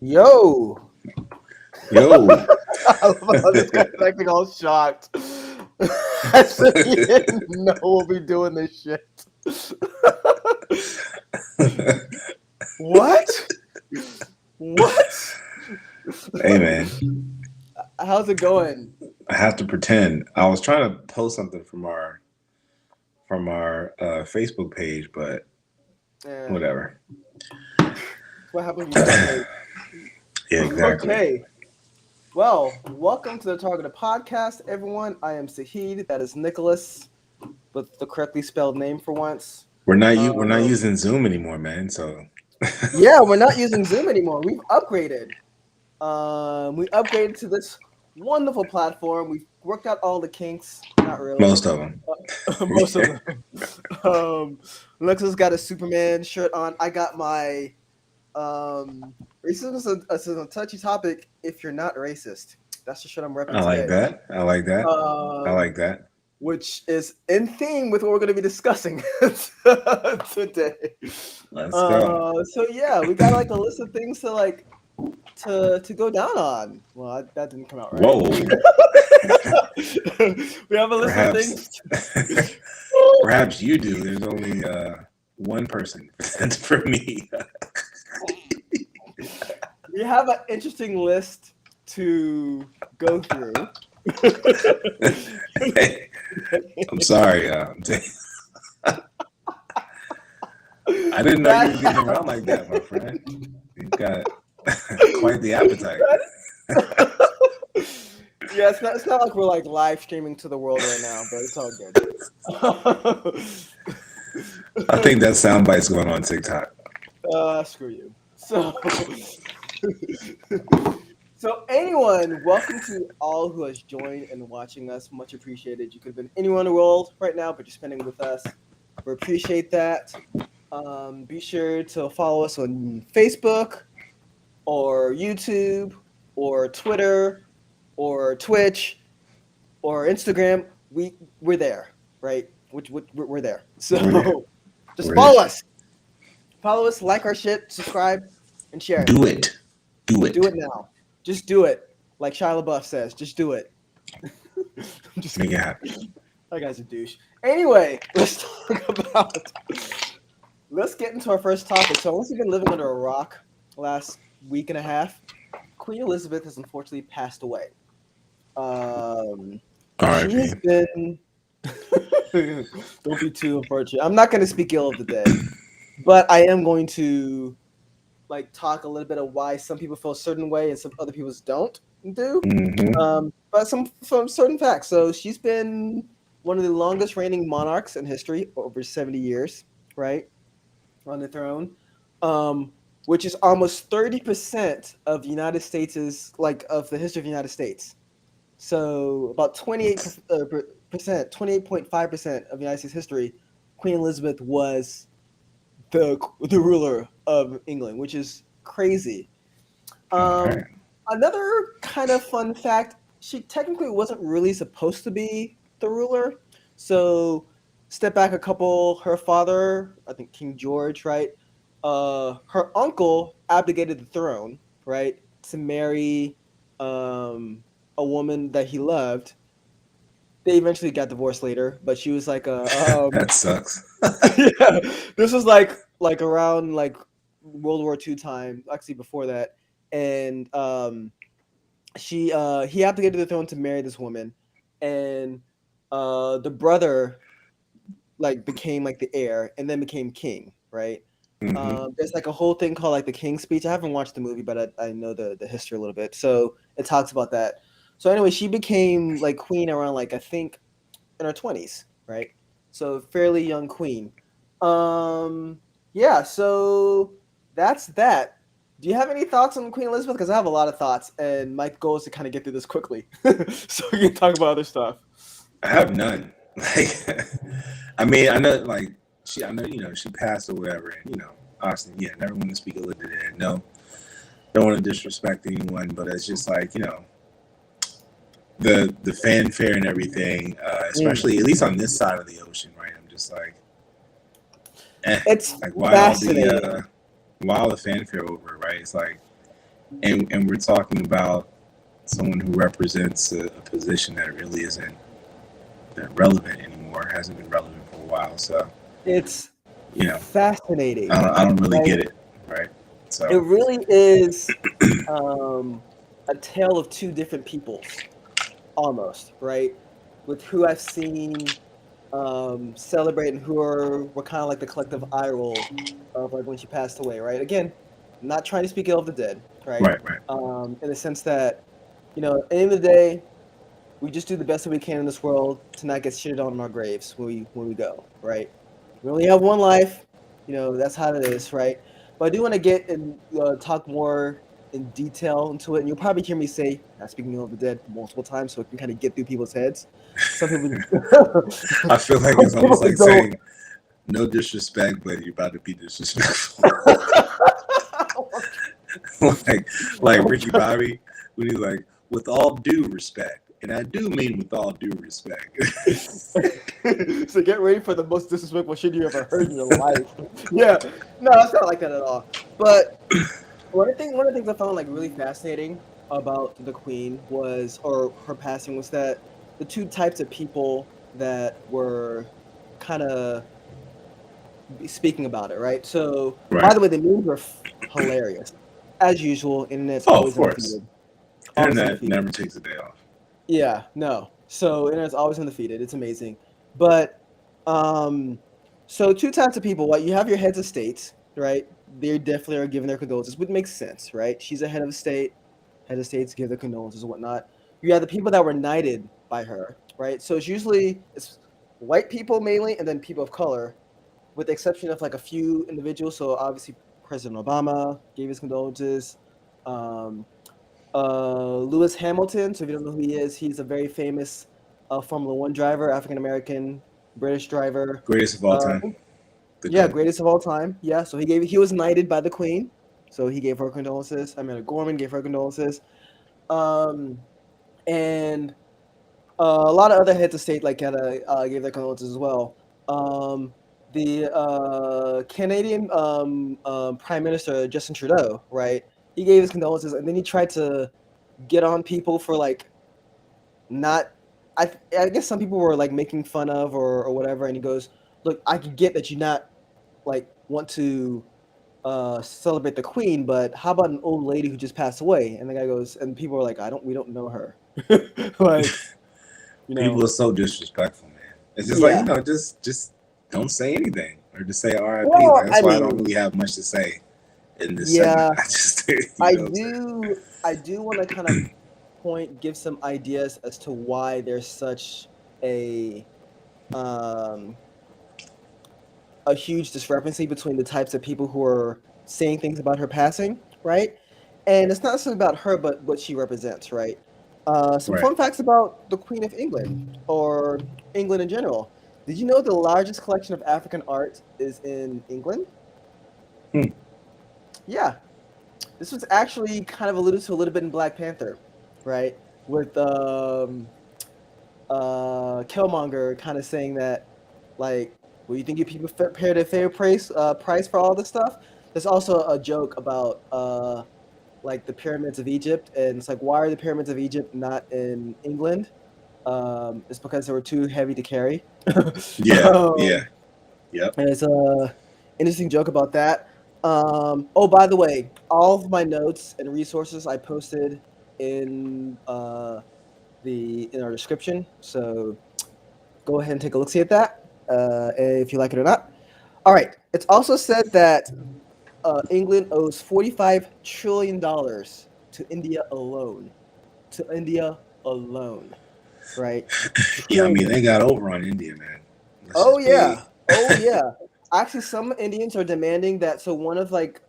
Yo, Yo, I love how this guy's acting all shocked. As if he didn't know we'll be doing this shit. What? What? hey man, How's it going? I have to pretend. I was trying to post something from our Facebook page, but Yeah, whatever. what happened when you start late? Yeah, exactly. Okay. Well, welcome to the Targeted Podcast, everyone. I am Sahid. That is Nicholas, with the correctly spelled name for once. We're not Um, using Zoom anymore, man. So yeah, we're not using Zoom anymore. We've upgraded. We upgraded to this wonderful platform. We've worked out all the kinks. Not really. most of them. Most of them. Alexa's got a Superman shirt on. I got my racism is a touchy topic if you're not racist. That's the shirt I'm repping I like today. that. I like that. I Um, like that. which is in theme with what we're going to be discussing today. Let's go. So yeah, we got like a list of things to like to go down on. Well, that didn't come out right. Whoa. We have a list of Perhaps, things. perhaps you do. There's only one person. That's for me. We have an interesting list to go through. Hey, I'm sorry. I didn't know you were getting around like that, my friend. You've got quite the appetite. Yeah, it's not like we're like live streaming to the world right now, but it's all good. I think that soundbite's going on TikTok. Screw you. So anyone, welcome to all who has joined and watching us. Much appreciated. You could have been anywhere in the world right now, but you're spending with us. We appreciate that. Be sure to follow us on Facebook or YouTube or Twitter or Twitch or Instagram. We're there, right? We're there. So We're there. just We're follow there. us. Follow us, like our shit, subscribe, and share it. Do it. Do it. Do it now. Just do it. Like Shia LaBeouf says, just do it. I'm just Make it happen. That guy's a douche. Anyway, let's get into our first topic. So unless you've been living under a rock the last week and a half, Queen Elizabeth has unfortunately passed away. She has R.I.P. been don't be too unfortunate. I'm not gonna speak ill of the dead, but I am going to like talk a little bit of why some people feel a certain way and some other people don't do. Mm-hmm. But some certain facts. So she's been one of the longest reigning monarchs in history, over 70 years, right, on the throne, which is almost 30% of the United States' like of the history of the United States. So about 28%, 28.5% of the United States history, Queen Elizabeth was the ruler of England, which is crazy. Okay. Another kind of fun fact: she technically wasn't really supposed to be the ruler. So, step back a couple. Her father, I think King George, right? Her uncle abdicated the throne, right, to marry a woman that he loved. They eventually got divorced later, but she was like That sucks. yeah, this was like around like World War II time, actually before that, and he abdicated the throne to marry this woman, and the brother like became like the heir and then became king, right? Mm-hmm. There's like a whole thing called like the King's Speech. I haven't watched the movie, but I know the history a little bit, so it talks about that. So anyway, she became like queen around like I think in her 20s, right? So fairly young queen. Um, yeah, so that's that. Do you have any thoughts on Queen Elizabeth? Because I have a lot of thoughts, and my goal is to kind of get through this quickly, so we can talk about other stuff. I have none. Like, I mean, I know, like, I know, she passed or whatever, and obviously, yeah, never want to speak ill of the dead. No, don't want to disrespect anyone, but it's just like, the fanfare and everything, especially at least on this side of the ocean, right? I'm just like, It's like why all fascinating. the fanfare over, right? It's like and we're talking about someone who represents a position that really isn't that relevant anymore, hasn't been relevant for a while. So, It's you know, fascinating. I don't really Like, get it, right? it So, really is a tale of two different peoples, almost, right? With who I've seen celebrate and who were kind of like the collective eye roll of like when she passed away, right? Again, not trying to speak ill of the dead, right? right. In the sense that, at the end of the day, we just do the best that we can in this world to not get shitted on in our graves when we go, right? We only have one life, that's how it is, right? But I do want to get and talk more in detail into it, and you'll probably hear me say "not speaking of the dead" multiple times, so it can kind of get through people's heads. Some people, I feel like some it's people almost like don't. saying no disrespect, but you're about to be disrespectful. like Ricky Bobby, when he's like, with all due respect, and I do mean with all due respect. So get ready for the most disrespectful shit you ever heard in your life. Yeah, no, it's not like that at all. But one of the things I found like really fascinating about the Queen or her passing, was that the two types of people that were kind of speaking about it, right? So, by Right. the way, the memes were hilarious, as usual. Internet's Oh, of always course. undefeated, always Internet undefeated. never takes a day off. Yeah, no. So internet's always undefeated. It's amazing. But um so two types of people, what you have your heads of states, right? They definitely are giving their condolences, which makes sense, right? She's a head of state, head of states give their condolences and whatnot. You have the people that were knighted by her, right? So it's white people mainly, and then people of color, with the exception of like a few individuals. So obviously President Obama gave his condolences. Um, Lewis Hamilton. So if you don't know who he is, he's a very famous Formula One driver, African American, British driver. Greatest of all Uh, time. The yeah, GOAT. greatest of all time. Yeah, so he was knighted by the Queen, so he gave her condolences. Amanda Gorman gave her condolences, um, and a lot of other heads of state like kind of gave their condolences as well. The Canadian Prime Minister Justin Trudeau, right? He gave his condolences, and then he tried to get on people for like not. I guess some people were like making fun of or whatever, and he goes, "Look, I can get that you not like want to celebrate the Queen, but how about an old lady who just passed away?" And the guy goes, and people are like, we don't know her," like you People know, are so disrespectful, man. It's just like, yeah. just don't say anything or just say RIP. Well, Like I that's why I don't mean, really have much to say in this segment. yeah, I just you I know what I'm saying? do want to kind of give some ideas as to why there's such a um a huge discrepancy between the types of people who are saying things about her passing, right? And it's not necessarily about her, but what she represents, right? Some Right. fun facts about the Queen of England, or England in general. Did you know the largest collection of African art is in England? Hmm. Yeah, this was actually kind of alluded to a little bit in Black Panther, right? With Killmonger kind of saying that, like, well, you think you people paid a fair price for all this stuff? There's also a joke about like the pyramids of Egypt, and it's like, why are the pyramids of Egypt not in England? It's because they were too heavy to carry. Yeah. Yeah. um, Yep. and it's a interesting joke about that. Oh, by the way, all of my notes and resources I posted in in our description. So go ahead and take a look see at that if you like it or not. All right. It's also said that England owes $45 trillion to India alone. To India alone, right? Yeah. I Trillion. mean, they got over on India, man. Let's Oh just be. yeah. Oh yeah. Actually, some Indians are demanding that. So one of like,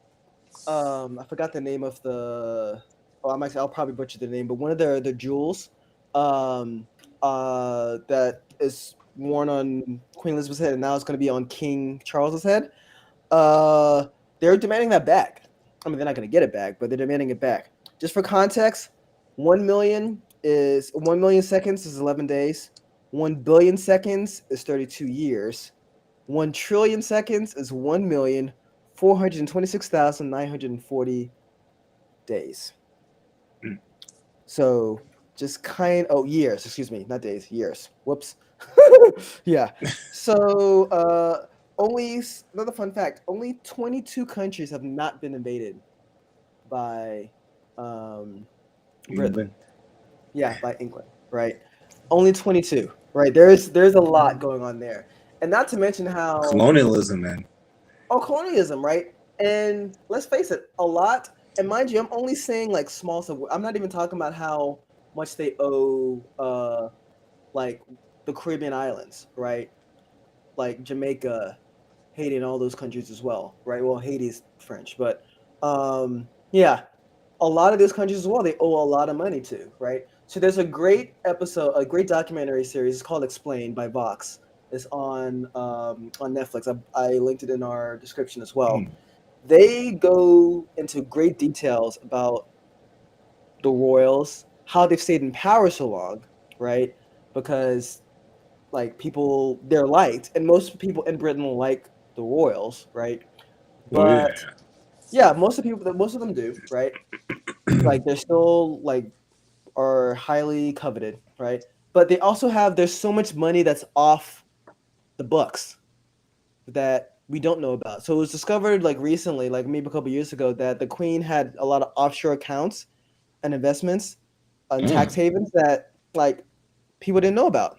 I forgot the name of the. Oh, I'll probably butcher the name, but one of the jewels, um, that is worn on Queen Elizabeth's head, and now it's going to be on King Charles's head. Uh, they're demanding that back. I mean, they're not going to get it back, but they're demanding it back. Just for context, 1 million seconds is 11 days. 1 billion seconds is 32 years. 1 trillion seconds is 1,426,940 days. Mm. So just years, excuse me, not days, years. Whoops. Yeah. So another fun fact, only 22 countries have not been invaded by um, Britain. England. Yeah, by England, right? Only 22, right? There's a lot going on there. And not to mention how Colonialism, man. colonialism, right? And let's face it, a lot. And mind you, I'm only saying like small stuff. I'm not even talking about how much they owe, like the Caribbean islands, right? Like Jamaica, Haiti, and all those countries as well, right? Well, Haiti's French, but yeah, a lot of these countries as well. They owe a lot of money to, right? So there's a great episode, a great documentary series. It's called Explained by Vox. It's on Netflix. I linked it in our description as well. Mm. They go into great details about the royals, how they've stayed in power so long, right? Because like people, they're liked, and most people in Britain like the royals, right? Oh yeah. But yeah, most of them do, right? Like they're still like are highly coveted, right? But they also have there's so much money that's off the books that we don't know about. So it was discovered like recently, like maybe a couple years ago, that the Queen had a lot of offshore accounts and investments on tax Mm. havens that like people didn't know about,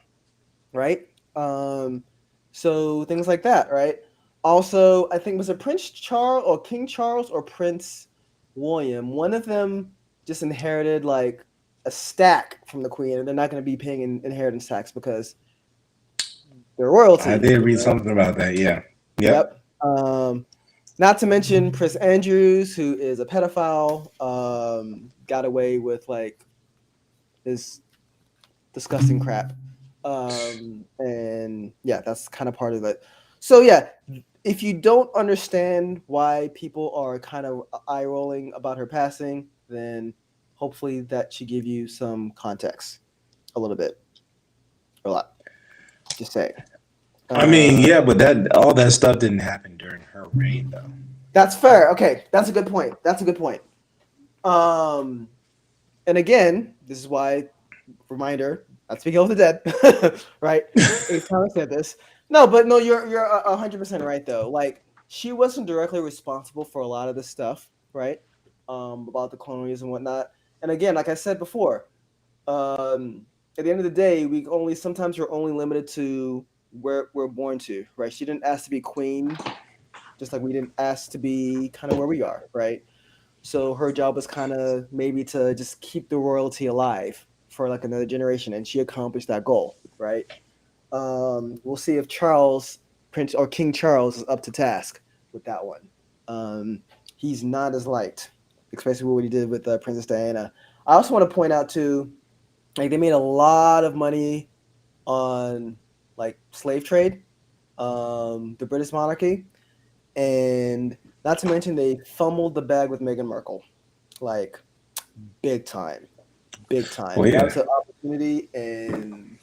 right? Um, so things like that, right? Also, I think was it Prince Charles or King Charles or Prince William? One of them just inherited like a stack from the Queen, and they're not going to be paying inheritance tax because they're I royalty. did read Right? something about that. Yeah. Yep. Yep. Not to mention Prince Andrews, who is a pedophile, got away with like his disgusting crap. And yeah, that's kind of part of it. So yeah, if you don't understand why people are kind of eye rolling about her passing, then hopefully that should give you some context, a little bit, or a lot. Just saying. I mean, yeah, but that all that stuff didn't happen during her reign, though. That's fair. Okay, that's a good point. That's a good point. Um, and again, this is why reminder, not speaking of the dead, right? Anytime I said this. No, but no, you're 100% right though. Like she wasn't directly responsible for a lot of this stuff, right? About the colonies and whatnot. And again, like I said before, at the end of the day, sometimes we're only limited to where we're born to, right? She didn't ask to be queen, just like we didn't ask to be kind of where we are, right? So her job was kind of maybe to just keep the royalty alive for like another generation, and she accomplished that goal, right? We'll see if Prince or King Charles, is up to task with that one. He's not as liked, especially what he did with Princess Diana. I also want to point out too, like they made a lot of money on like slave trade, the British monarchy, and not to mention they fumbled the bag with Meghan Markle, like big time, big time. Oh That yeah. was an opportunity, and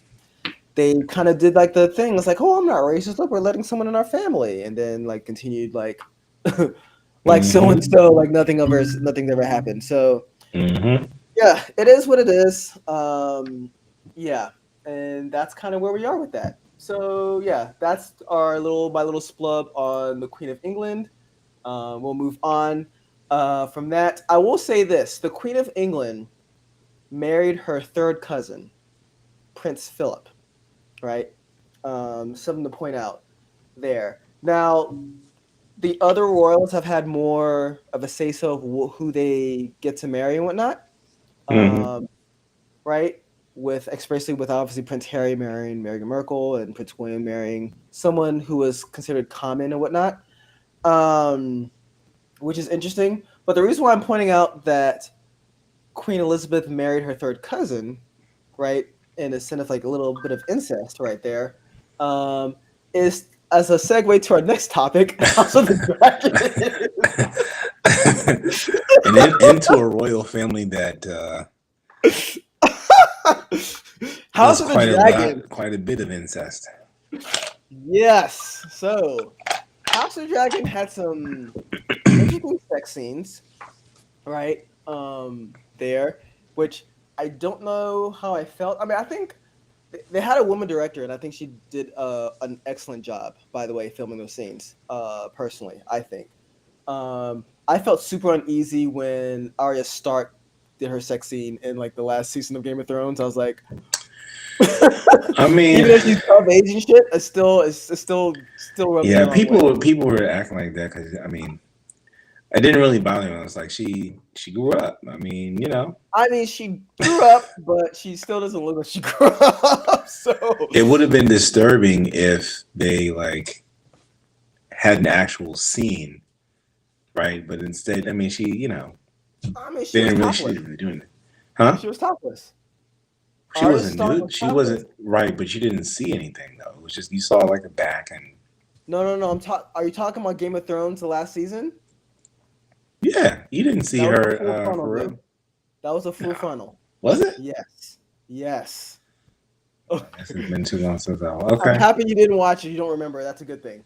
they kind of did like the thing. It's like, oh, I'm not racist. Look, we're letting someone in our family, and then like continued like, like so and Mm-hmm. so, like nothing ever happened. So Mm-hmm. yeah, it is what it is. Yeah, and that's kind of where we are with that. So yeah, that's my little splub on the Queen of England. We'll move on from that. I will say this: the Queen of England married her third cousin, Prince Philip. Right? Something to point out there. Now, the other royals have had more of a say so of who they get to marry and whatnot. Mm-hmm. Um, right? With especially with obviously Prince Harry marrying Meghan Markle and Prince William marrying someone who was considered common and whatnot, which is interesting. But the reason why I'm pointing out that Queen Elizabeth married her third cousin, right, in a sense of like a little bit of incest right there, is as a segue to our next topic, House of the And into a royal family that Dragon. does House of the Dragon. quite a bit of incest. Yes. So, House of the Dragon had some interesting sex scenes, right? there, which I don't know how I felt. I mean, I think they had a woman director, and I think she did an excellent job. By the way, filming those scenes. Personally, I think. I felt super uneasy when Arya Stark did her sex scene in like the last season of Game of Thrones. I was like, I mean, even if she's of age and shit, it's still rubbed me the yeah, wrong way. people were acting like that because I mean, it didn't really bother me. I was like, she grew up. I mean, you know, I mean, she grew up, but she still doesn't look like she grew up. So, it would have been disturbing if they like had an actual scene, right? But instead, I mean, she, you know, I mean, she they was didn't really, she topless. didn't really do anything, huh? She was topless. She Arya wasn't Stark was nude. She topless. wasn't right, but you didn't see anything though. It was just you saw like a back and No, no, no. Are you talking about Game of Thrones the last season? yeah, you didn't see That was a her full frontal, for dude. real. That was a full No, frontal. was it? Yes. Yes. I guess it's been too long since I. I'm Okay. happy you didn't watch it. You don't remember. That's a good thing.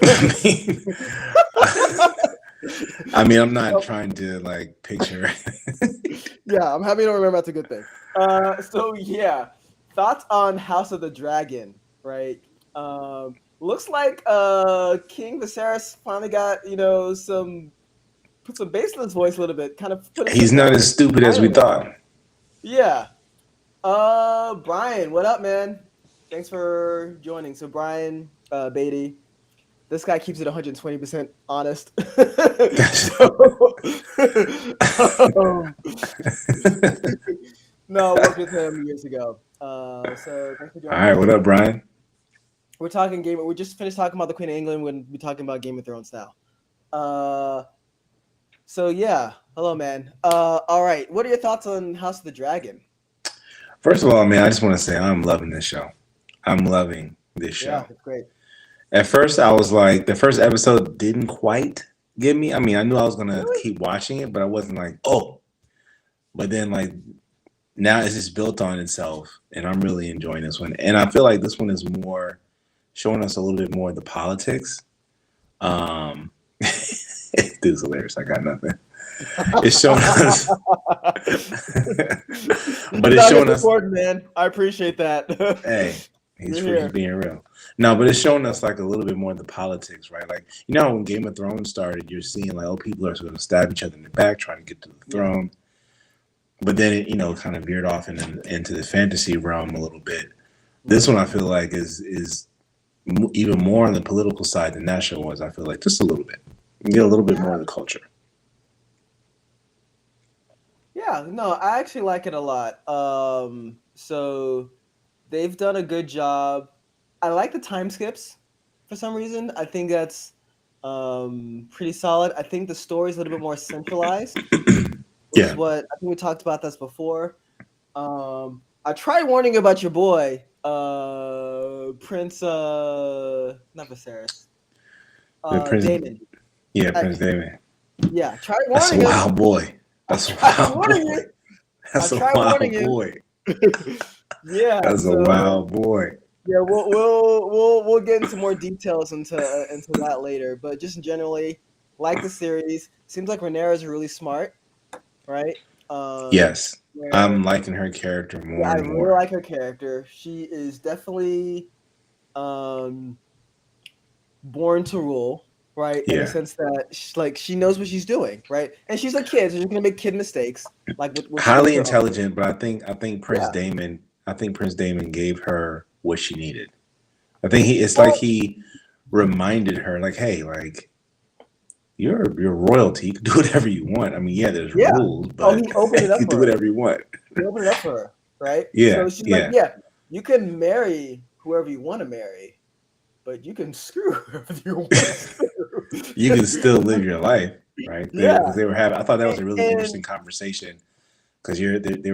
I mean, I mean, I'm not trying to like picture. Yeah, I'm happy you don't remember. That's a good thing. So yeah, thoughts on House of the Dragon, right? Looks like King Viserys finally got some put some bass in his voice a little bit, kind of put his He's foot not down. as stupid as we Finally. thought. Yeah. Brian, what up, man? Thanks for joining. So Brian Beatty, this guy keeps it 120% honest. So, um, no, I worked with him years ago. So thanks for All joining, right, what man. up, Brian? We're talking game. We just finished talking about the Queen of England. We're gonna be talking about Game of Thrones now. Uh, so yeah, hello, man. All right. What are your thoughts on House of the Dragon? First of all, man, I just want to say I'm loving this show. I'm loving this Yeah, show. it's great. At first, I was like, the first episode didn't quite get me. I mean, I knew I was gonna Really? keep watching it, but I wasn't like, oh. But then, like, now it's just built on itself, and I'm really enjoying this one. And I feel like this one is more showing us a little bit more of the politics. Dude's hilarious. I got nothing. It's showing us, You but just it's out here showing us. supporting, man. I appreciate that. Hey, he's You're free. He's here. being real. No, but it's showing us like a little bit more of the politics, right? Like you know, when Game of Thrones started, you're seeing like, oh, people are going to stab each other in the back trying to get to the Yeah. throne. But then it, you know, kind of veered off into the fantasy realm a little bit. This one I feel like is even more on the political side than that show was. I feel like just a little bit. You get a little bit Yeah. more of the culture. Yeah, no, I actually like it a lot. So they've done a good job. I like the time skips for some reason. I think that's pretty solid. I think the story's a little bit more centralized, which is Yeah, what I think we talked about this before. I tried warning you about your boy, Prince not Viserys. the Prince. Damon. Yeah, Prince David. Yeah, tried That's a warning him. wild boy. I That's a tried wild warning boy. you. That's I a tried warning wild you. boy. Yeah, That's a so wild boy. yeah, we'll get into more details into that later. But just generally, like the series, seems like Rhaenyra is really smart, right? Yes, Where I'm liking her character more yeah, I and really more. like her character. She is definitely um born to rule, right? In the Yeah, sense that she knows what she's doing, right? And she's a kid, so she's gonna make kid mistakes, like what she did with highly her uncle. intelligent, but I think Yeah. Prince Damon gave her what she needed. I think it's like Well, he reminded her, like, hey, like you're royalty. You can do whatever you want. I mean, yeah, there's yeah. rules, Oh, but he opened it you up can do for her. whatever you want. He opened it up for her, right? Yeah, So she's like, yeah. yeah, you can marry whoever you want to marry, but you can screw whoever you want to screw. You can still live your life, right? Yeah, Because they were having. I thought that was a really and interesting conversation because they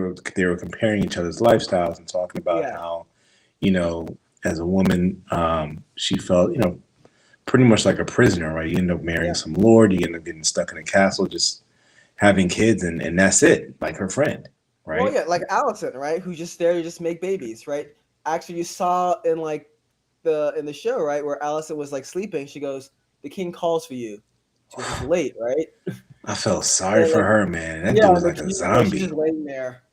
were comparing each other's lifestyles and talking about yeah, how, you know, as a woman, she felt, you know, pretty much like a prisoner, right? You end up marrying yeah. some lord, you end up getting stuck in a castle, just having kids, and that's it, like her friend, Well, right? yeah, like Allison, right? Who's just there to just make babies, right? Actually, you saw in like the show, right, where Allison was like sleeping. She goes, "The king calls for you." She goes, "It's late, right?" I felt sorry And for like, her, man. That yeah, dude was like like a she's just zombie. laying there.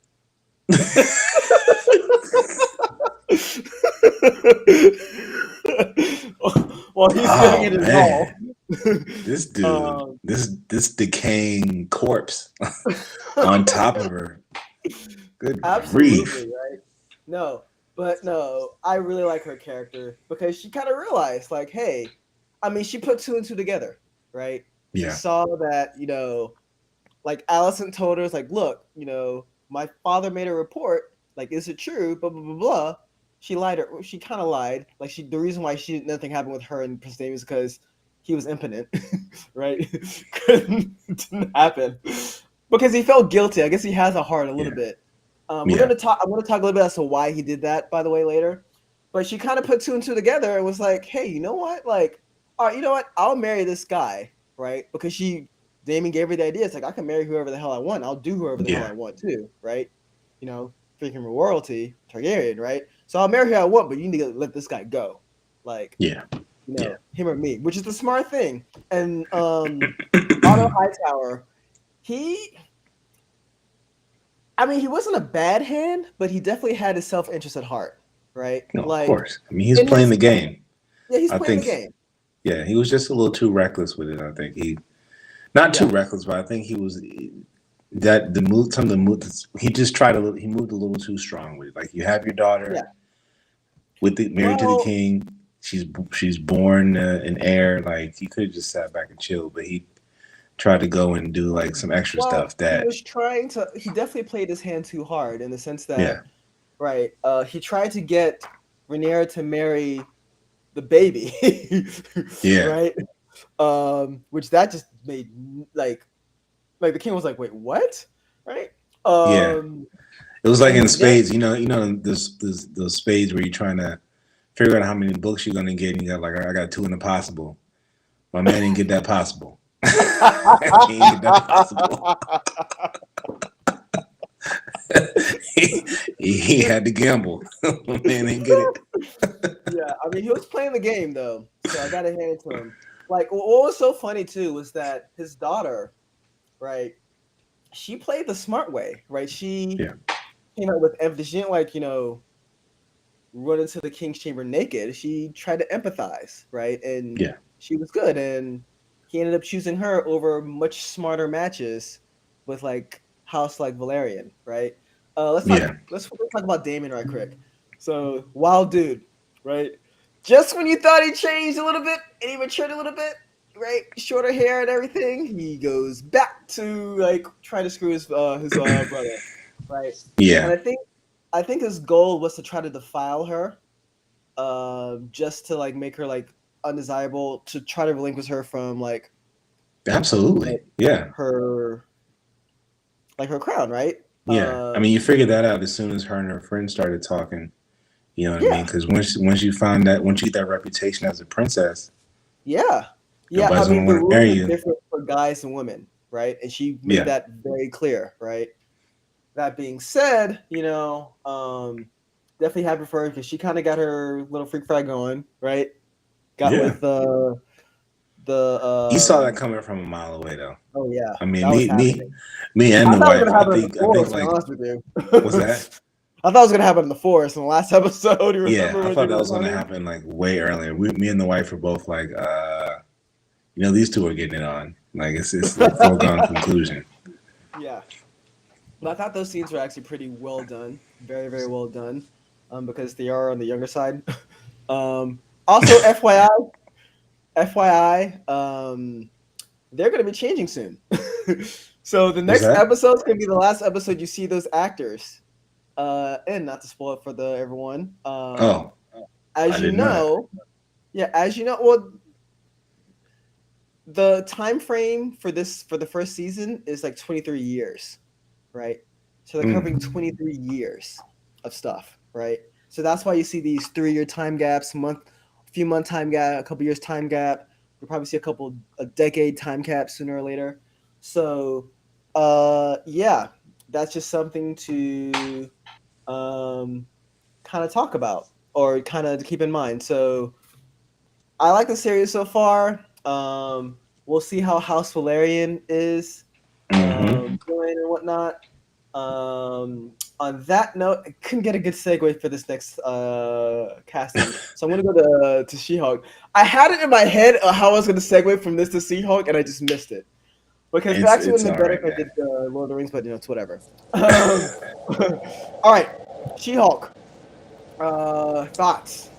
While he's getting Oh it all. man, this dude, um, this decaying corpse on top of her. Good absolutely, grief. right? No, but no, I really like her character because she kind of realized, like, hey, I mean, she put two and two together, right? She Yeah, saw that, like Allison told her, it's like, look, my father made a report. Like, is it true? Blah blah blah blah. She lied. She kind of lied. Like, the reason why nothing happened with her and Prince Damien is because he was impotent, right? Didn't happen because he felt guilty. I guess he has a heart a little yeah, bit. We're yeah, gonna talk. I'm gonna talk a little bit as to why he did that, by the way, later. But she kind of put two and two together and was like, hey, you know what? Like, all right, you know what? I'll marry this guy, right? Because Damien gave her the idea. It's like I can marry whoever the hell I want. I'll do whoever the hell I yeah, want too, right? Freaking royalty, Targaryen, right? So I'll marry who I want, but you need to let this guy go, like yeah, yeah. him or me, which is the smart thing. And Otto Hightower, he, I mean, he wasn't a bad hand, but he definitely had his self interest at heart, right? No, of Like course. I mean, he's in playing his, the game. yeah, he's I playing the think, game. yeah, he was just a little too reckless with it. I think not too Yeah, reckless, but I think he was that the move, some of the moves, he just tried he moved a little too strong with it. Like you have your daughter yeah. with the married to the Well, king. She's born an heir. Like he could have just sat back and chilled, but he tried to go and do like some extra Well, stuff he that, was trying to. He definitely played his hand too hard in the sense yeah, that, right? He tried to get Rhaenyra to marry the baby, yeah, right? Which that just made like the king was like, wait, what? Right? yeah. Um, It was like in and then spades, those spades where you're trying to figure out how many books you're gonna get, and you got like I got two in the possible. My man didn't get that possible. He didn't get that possible. he had to gamble. My man didn't get it. yeah, I mean, he was playing the game though, so I gotta hand it to him. Like, what was so funny too was that his daughter, right? She played the smart way, right? She Yeah, came out with empathy. She didn't like, run into the king's chamber naked. She tried to empathize, right? And yeah, she was good. And he ended up choosing her over much smarter matches with like House like Valerian, right? Let's talk. yeah. Let's talk about Damon right quick. So wild dude, right? Just when you thought he changed a little bit and he matured a little bit, right? Shorter hair and everything, he goes back to like trying to screw his brother, right? And Yeah, I think his goal was to try to defile her, just to like make her like undesirable, to try to relinquish her from absolutely. like Yeah, her her crown, right? yeah. I mean, you figured that out as soon as her and her friends started talking. You know what I mean? Yeah, Because once you get that reputation as a princess, yeah, yeah. I nobody's gonna mean, the want to rules marry are you. different for guys and women, right? And she made Yeah, that very clear, right? That being said, definitely happy for her because she kind of got her little freak flag going, right? Got yeah. with the You saw that coming from a mile away, though. oh yeah, I mean, that was happening. me, and I the thought it was wife. gonna happen in the I think forest. To be like, honest with you, what's that? I thought it was gonna happen in the forest in the last episode. You Yeah, remember I when they thought that were was gonna running? happen like way earlier. Me and the wife were both like, these two are getting it on. Like it's a foregone conclusion. Yeah, but I thought those scenes were actually pretty well done, very very well done, because they are on the younger side. Also, FYI, they're gonna be changing soon. So the What's next that? episode is gonna be the last episode you see those actors. And not to spoil it for the everyone. Oh, I As you didn't know that. know, yeah, as you know, well, the time frame for the first season is like 23 years, right? So they're covering Mm, 23 years of stuff, right? So that's why you see these 3 year time gaps, a few month time gap, a couple years time gap. You'll probably see a decade time gap sooner or later. So, yeah, that's just something to kind of talk about or kind of keep in mind. So I like the series so far. We'll see how House Valerian is. villain and whatnot. On that note, I couldn't get a good segue for this next casting, so I'm gonna go to She-Hulk. I had it in my head how I was gonna segue from this to She-Hulk, and I just missed it. Because it actually would have been better if I did Lord of the Rings, but it's whatever. All right, She-Hulk. Thoughts?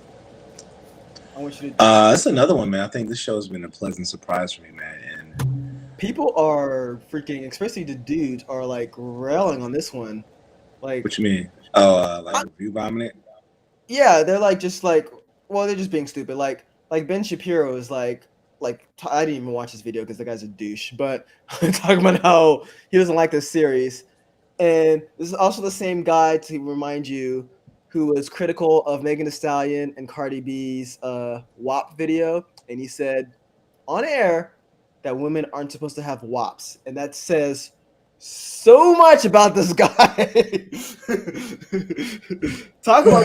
I want you to. That's another one, man. I think this show has been a pleasant surprise for me, man. And people are freaking, especially the dudes, are like railing on this one. Like, what you mean? Oh, like review bombing it? Yeah, they're like just like, well, they're just being stupid. Like Ben Shapiro is like I didn't even watch this video because the guy's a douche, but talking about how he doesn't like this series. And this is also the same guy, to remind you, who was critical of Megan Thee Stallion and Cardi B's WAP video, and he said on air that women aren't supposed to have WAPs, and that says so much about this guy. Talk about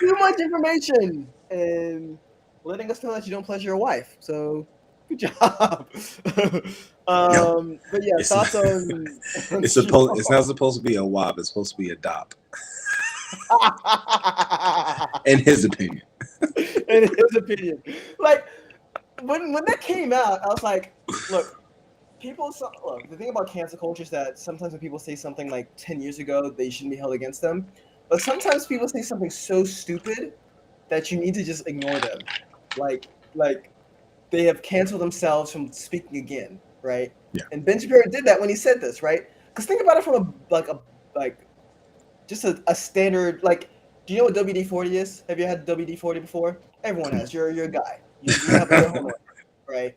too much information and letting us know that you don't pleasure your wife. So good job. But yeah, thoughts on it's not supposed to be a WAP, it's supposed to be a DOP. In his opinion. Like when that came out, I was like, look, the thing about cancel culture is that sometimes when people say something like 10 years ago, they shouldn't be held against them. But sometimes people say something so stupid that you need to just ignore them. Like they have canceled themselves from speaking again, right? Yeah. And Ben Shapiro did that when he said this, right? Because think about it from a standard, like, do you know what WD-40 is? Have you had WD-40 before? Everyone has. You're a guy. You have a homework, right?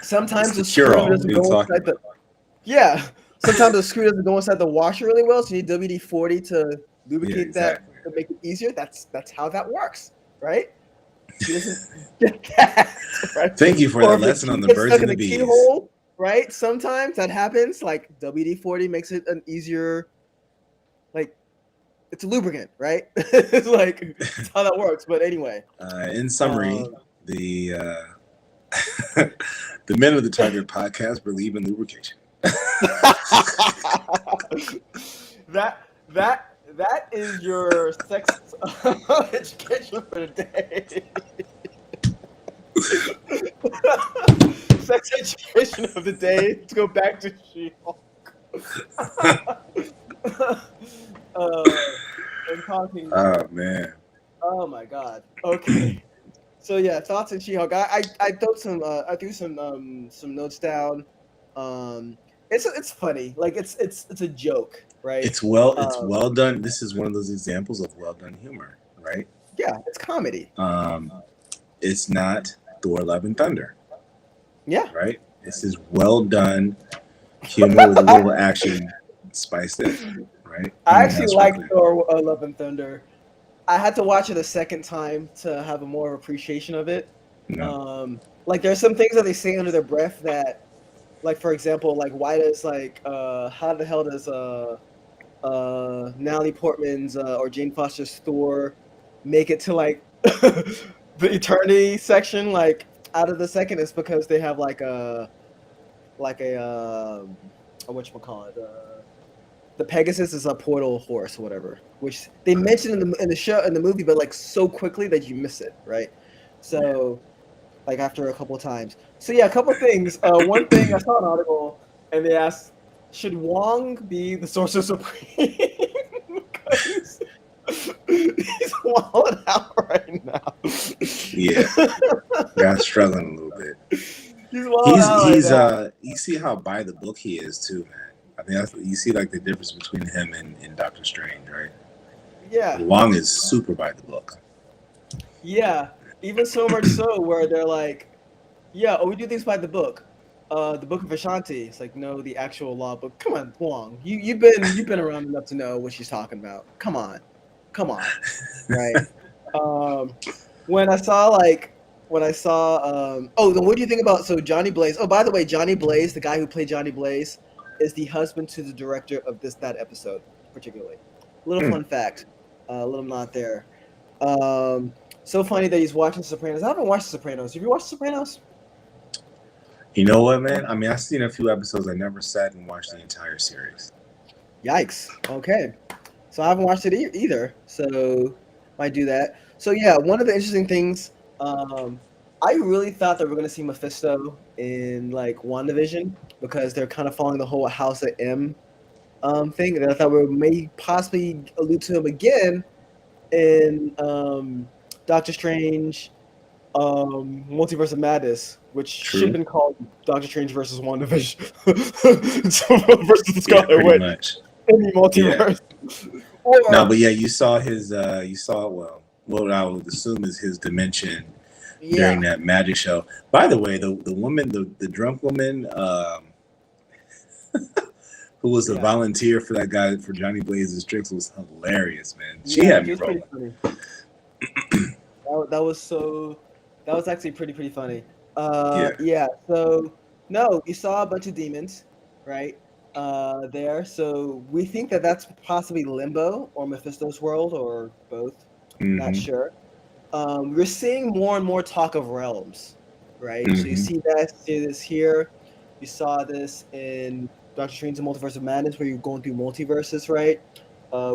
Sometimes the screw doesn't go inside the. Yeah, sometimes the screw doesn't go inside the washer really well, so you need WD-40 to lubricate that to make it easier. That's how that works, right? He doesn't get that. Right? Thank you for that lesson on the birds and the bees. Keyhole, right? Sometimes that happens. Like WD-40 makes it an easier. Like, it's a lubricant, right? It's like that's how that works. But anyway. In summary, the Men of the Target podcast believe in lubrication. That is your sex education for the day. Sex education of the day. Let's go back to She-Hulk. And talking. Oh man. Oh my God. Okay. So yeah, thoughts on She-Hulk. I threw some notes down. It's funny. Like it's a joke, right? It's well done. This is one of those examples of well done humor, right? Yeah, it's comedy. It's not Thor: Love and Thunder. Yeah. Right? This is well done humor with a little action spiced in, right? I actually like Thor: Love and Thunder. I had to watch it a second time to have a more appreciation of it. No. Like there's some things that they say under their breath that, like for example, like why does how the hell does Natalie Portman's or Jane Foster's Thor make it to like the eternity section? Like out of the second, it's because they have whatchamacallit, the Pegasus is a portal horse or whatever, which they mentioned in the movie, but like so quickly that you miss it, right? So, like after a couple of times. So yeah, a couple of things. One thing, I saw an article, and they asked, should Wong be the Sorcerer Supreme? Because he's wilding out right now. Yeah, guy's struggling a little bit. He's you see how by the book he is too, man. I mean, you see like the difference between him and Doctor Strange, right? Yeah. Wong is super by the book. Yeah, even so much so where they're like, yeah, we do things by the book. The Book of Ashanti. It's like, no, the actual law book. Come on, Wong. You've been around enough to know what she's talking about. Come on. Right. When I saw then what do you think about Johnny Blaze? Oh, by the way, Johnny Blaze, the guy who played Johnny Blaze, is the husband to the director of that episode, particularly. Little fun fact. Little not there. So funny that he's watching Sopranos. I haven't watched Sopranos. Have you watched Sopranos? You know what, man? I mean, I've seen a few episodes. I never sat and watched the entire series. Yikes. Okay. So I haven't watched it either. So might do that. So yeah, one of the interesting things, um, I really thought that we're gonna see Mephisto in like WandaVision because they're kind of following the whole House of M thing, and I thought we may possibly allude to him again in Doctor Strange, Multiverse of Madness, which should have True. been called Doctor Strange versus WandaVision versus the Yeah, Scarlet pretty Witch much. in the Yeah. multiverse. No, Or but yeah, you saw his. You saw well. What I would assume is his dimension during yeah, that magic show. By the way, the woman, the drunk woman, who was the yeah, volunteer for that guy for Johnny Blaze's tricks was hilarious, man. She yeah. had She me was pretty rolling. funny. That was so. That was actually pretty funny. Yeah. Yeah. So no, you saw a bunch of demons, right? There. So we think that that's possibly Limbo or Mephisto's world or both. Not Mm-hmm. sure. We're seeing more and more talk of realms, right? So you Mm-hmm. see that, see this here. You saw this in Doctor Strange and Multiverse of Madness, where you're going through multiverses, right?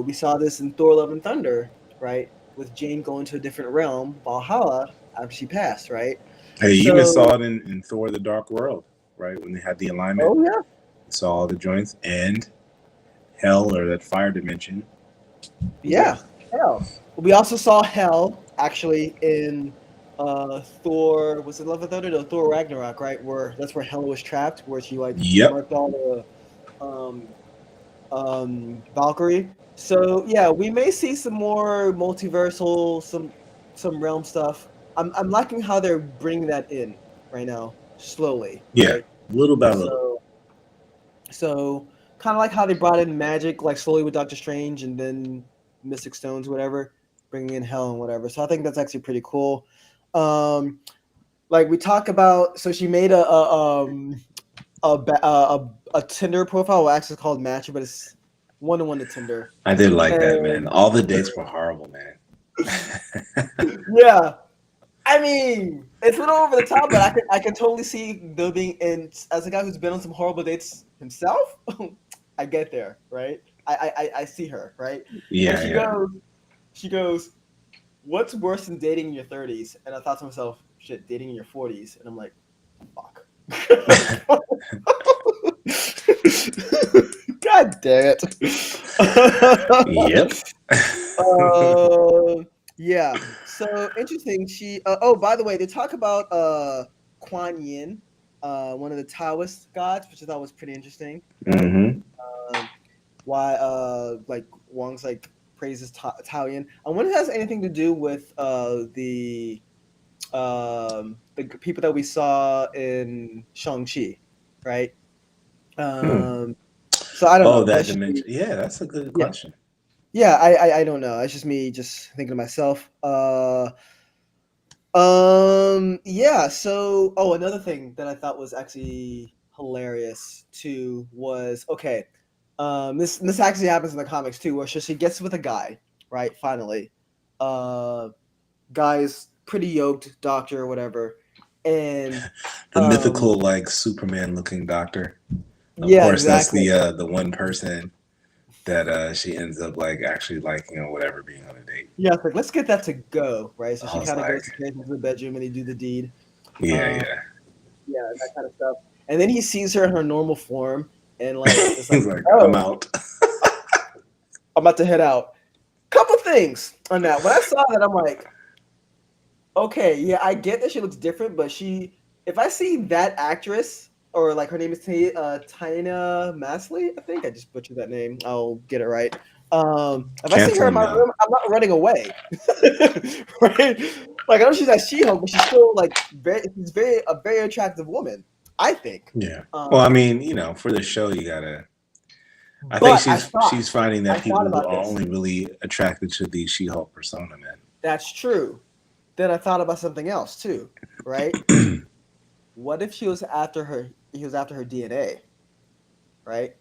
We saw this in Thor: Love and Thunder, right? With Jane going to a different realm, Valhalla, after she passed, right? Hey, you even So, saw it in Thor: The Dark World, right? When they had the alignment, oh yeah, you saw all the joints and hell or that fire dimension was there. yeah, hell. We also saw hell actually in Thor. Was it Love and Thunder? No, Thor Ragnarok, right? Where that's where Hela was trapped, where she like Yep. murked all the Valkyrie. So yeah, we may see some more multiversal, some realm stuff. I'm liking how they're bringing that in right now, slowly, Yeah. right? Little by little. So kind of like how they brought in magic, like slowly with Doctor Strange, and then Mystic Stones, whatever, bringing in Hell and whatever. So I think that's actually pretty cool. Um, like we talk about, so she made a Tinder profile. Well, actually, it's called Match, but it's one to Tinder. I did like that, man. And All the dates were horrible, man. yeah, I mean, it's a little over the top, but I can totally see though being in as a guy who's been on some horrible dates himself. I get there, right? I see her, right? And Yeah, yeah. she goes, "What's worse than dating in your 30s?" And I thought to myself, "Shit, dating in your 40s." And I'm like, "Fuck." God damn Yep. it. uh, yeah. So interesting. Oh, by the way, they talk about Kuan Yin, one of the Taoist gods, which I thought was pretty interesting, right? Mm-hmm. Why like Wong's like praises Tao Yin. I wonder if it has anything to do with the people that we saw in Shang-Chi, right? Hmm. Um, so I don't Oh, know. that That's just me. dimension. Yeah, that's a good Yeah, question. yeah. I don't know. It's just me just thinking to myself. Yeah. So, oh, another thing that I thought was actually hilarious too was okay. This actually happens in the comics too, where she gets with a guy, right? Finally, uh, guy's pretty yoked, doctor or whatever, and The mythical, like Superman looking doctor. Of yeah, course, that's exactly. the one person that she ends up like actually liking or whatever being on a date. Yeah, it's like let's get that to go, right? So I she was kind of goes like, to into the bedroom and they do the deed. yeah, Um, yeah. yeah, that kind of stuff. And then he sees her in her normal form and like it's like, He's like, I'm oh, out. I'm about to head out. Couple things on that. When I saw that, I'm like, okay, yeah, I get that she looks different, but if I see that actress, or like her name is Tina Masley, I think I just butchered that name. I'll get it right. If I see Cancel her in him my now. room, I'm not running away, right? Like I know she's at She-Hulk, but she's still like she's a very attractive woman, I think. Yeah. Well, I Um, mean, for the show, you gotta. I think but she's finding I that thought people about are this. only really attracted to the She-Hulk persona, That's true. Then I thought about something else too, right? man. What if she was after her? He was after her DNA, right?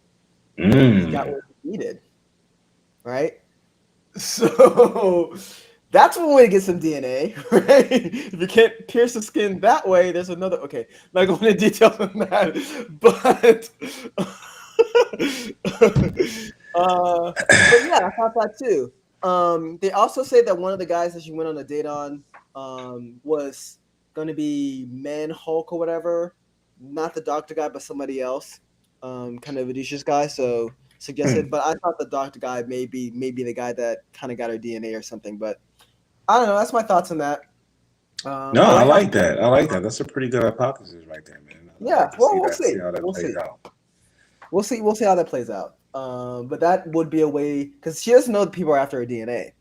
And he got Mm. what he needed, right? So That's one way to get some DNA, right? If you can't pierce the skin that way, there's another. Okay, not going into detail on that, but but yeah, I thought that too. They also say that one of the guys that she went on a date on was going to be Man Hulk or whatever, not the doctor guy, but somebody else, kind of Odysseus guy. So suggested, but I thought the doctor guy maybe the guy that kind of got her DNA or something. But I don't know. That's my thoughts on that. No, I I like how. like that. I like that. That's a pretty good hypothesis right there, man. I'd Yeah. like to Well, see we'll that. See see. how that We'll plays see. out. We'll see how that plays out. But that would be a way because she doesn't know that people are after her DNA,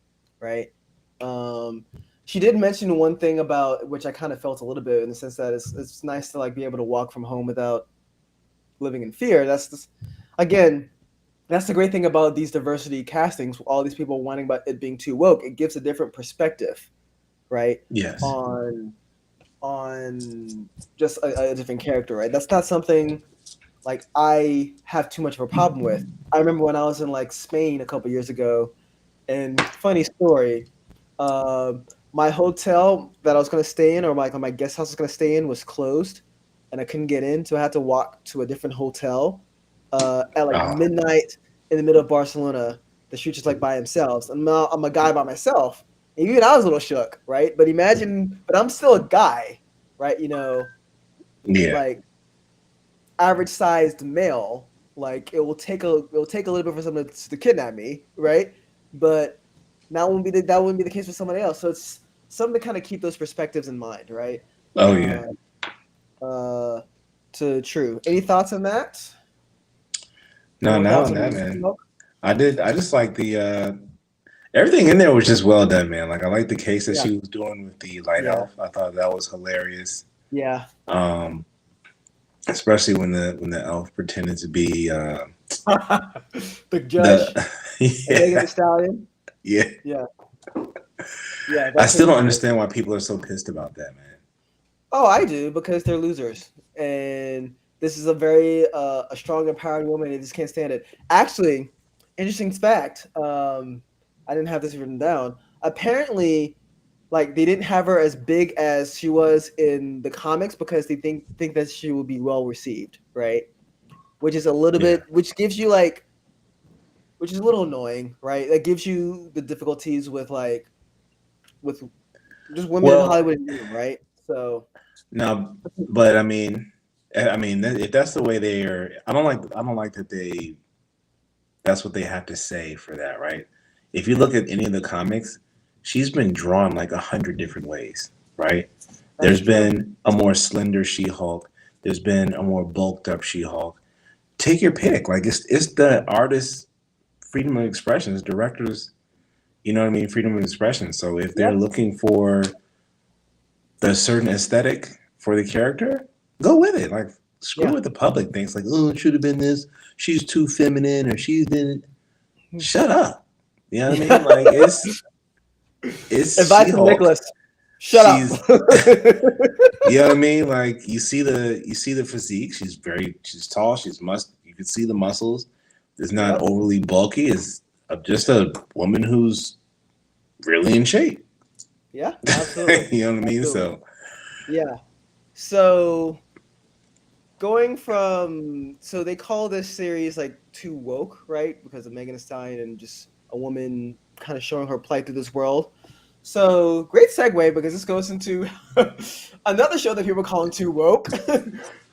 right? Um, she did mention one thing about which I kind of felt a little bit in the sense that it's nice to like be able to walk from home without living in fear. That's just, again, that's the great thing about these diversity castings. All these people whining about it being too woke. It gives a different perspective, right? Yes. On just a different character, right? That's not something like I have too much of a problem with. I remember when I was in like Spain a couple years ago, and funny story, my hotel that I was going to stay in, or my guest house I was going to stay in, was closed, and I couldn't get in, so I had to walk to a different hotel at like Oh, midnight in the middle of Barcelona. The streets just like by themselves, and now I'm a guy by myself. And even I was a little shook, right? But imagine, but I'm still a guy, right? yeah. Like average sized male, like it'll take a little bit for someone to kidnap me, right? But that wouldn't be the case with somebody else. So it's something to kind of keep those perspectives in mind, right? Oh, yeah. Uh, uh, to true. Any thoughts on that? Any No, more not thoughts on that, on? man. I did. I just like the everything in there was just well done, man. Like I like the case that Yeah, she was doing with the light yeah, elf. I thought that was hilarious. yeah. Um, especially when the elf pretended to be The judge, the Megan yeah, Thee Stallion. yeah. Yeah, yeah. I That's still don't hilarious. understand why people are so pissed about that, man. Oh, I do because they're losers, and this is a very a strong, empowering woman. They just can't stand it. Actually, interesting fact. I didn't have this written down. Apparently, like they didn't have her as big as she was in the comics because they think that she will be well received, right? Which is a little Yeah. bit, which gives you like, which is a little annoying, right? That gives you the difficulties with like with just women in Well, Hollywood, right? So no, but I mean, if that's the way they are, I don't like that they. That's what they have to say for that, right? If you look at any of the comics, she's been drawn like 100 different ways, right? that's There's true. been a more slender She-Hulk. There's been a more bulked up She-Hulk. Take your pick. Like it's the artist's freedom of expression, it's directors, you know what I mean, freedom of expression. So if they're Yep. looking for the certain aesthetic for the character, go with it. Like screw Yeah. what the public thinks. Like, oh, it should have been this. She's too feminine, or she's been. Shut up. You know what I mean? Like it's Advice from She-Hulk. Nicholas. Shut up. She's you know what I mean? Like you see the physique. She's tall. You can see the muscles. It's not Yep. overly bulky. It's just a woman who's really in shape. Yeah, absolutely. You know what I mean? Absolutely. So Yeah. So so they call this series like too woke, right? Because of Megan Thee Stallion and just a woman kind of showing her plight through this world. So great segue because this goes into another show that people are calling too woke